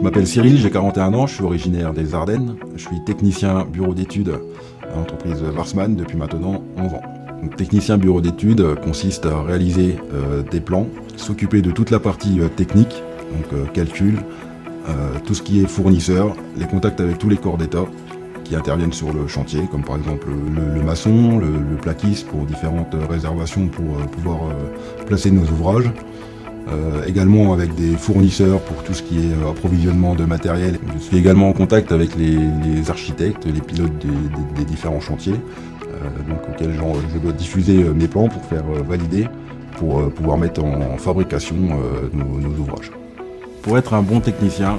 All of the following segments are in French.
Je m'appelle Cyril, j'ai 41 ans, je suis originaire des Ardennes. Je suis technicien bureau d'études à l'entreprise Warsmann depuis maintenant 11 ans. Donc, technicien bureau d'études consiste à réaliser des plans, s'occuper de toute la partie technique, donc calcul, tout ce qui est fournisseur, les contacts avec tous les corps d'État qui interviennent sur le chantier, comme par exemple le maçon, le plaquiste pour différentes réservations pour pouvoir placer nos ouvrages. Également avec des fournisseurs pour tout ce qui est approvisionnement de matériel. Je suis également en contact avec les architectes, les pilotes des différents chantiers, auxquels je dois diffuser mes plans pour faire valider, pour pouvoir mettre en fabrication nos ouvrages. Pour être un bon technicien,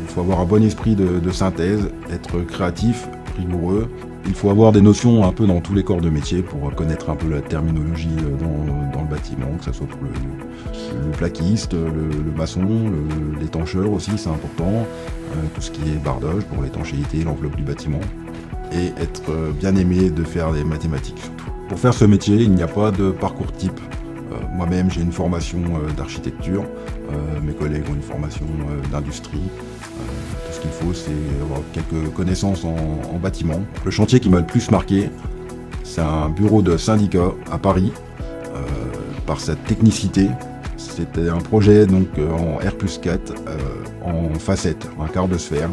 il faut avoir un bon esprit de synthèse, être créatif, rigoureux. Il faut avoir des notions un peu dans tous les corps de métier pour connaître un peu la terminologie dans le bâtiment, que ce soit pour le plaquiste, le maçon, l'étancheur aussi, c'est important, tout ce qui est bardage pour l'étanchéité, l'enveloppe du bâtiment, et être bien aimé de faire des mathématiques surtout. Pour faire ce métier, il n'y a pas de parcours type. Moi-même, j'ai une formation d'architecture, mes collègues ont une formation d'industrie. Tout ce qu'il faut, c'est avoir quelques connaissances en bâtiment. Le chantier qui m'a le plus marqué, c'est un bureau de syndicat à Paris, par sa technicité. C'était un projet donc en R+4, en facette, un quart de sphère,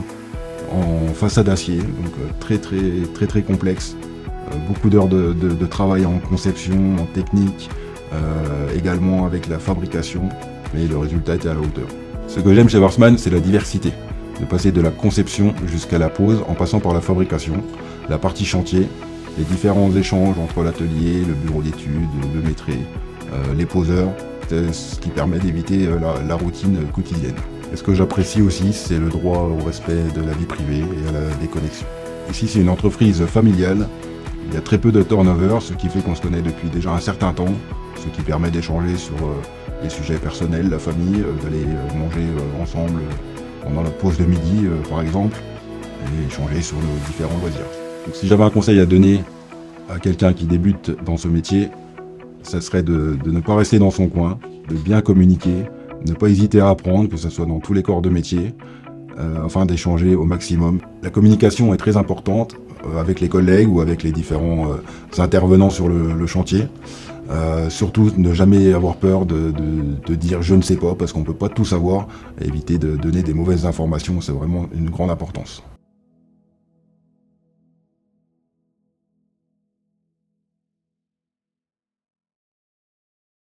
en façade acier, donc très complexe. Beaucoup d'heures de travail en conception, en technique, également avec la fabrication, mais le résultat était à la hauteur. Ce que j'aime chez Warsmann, c'est la diversité. De passer de la conception jusqu'à la pose en passant par la fabrication, la partie chantier, les différents échanges entre l'atelier, le bureau d'études, le maîtré, les poseurs, ce qui permet d'éviter la routine quotidienne. Et ce que j'apprécie aussi, c'est le droit au respect de la vie privée et à la déconnexion. Ici, c'est une entreprise familiale. Il y a très peu de turnover, ce qui fait qu'on se connaît depuis déjà un certain temps, ce qui permet d'échanger sur les sujets personnels, la famille, d'aller manger ensemble pendant la pause de midi, par exemple, et échanger sur nos différents loisirs. Donc, si j'avais un conseil à donner à quelqu'un qui débute dans ce métier, ça serait de ne pas rester dans son coin, de bien communiquer, ne pas hésiter à apprendre, que ce soit dans tous les corps de métier, afin d'échanger au maximum. La communication est très importante avec les collègues ou avec les différents intervenants sur le chantier. Surtout ne jamais avoir peur de dire je ne sais pas, parce qu'on ne peut pas tout savoir, et éviter de donner des mauvaises informations, c'est vraiment une grande importance.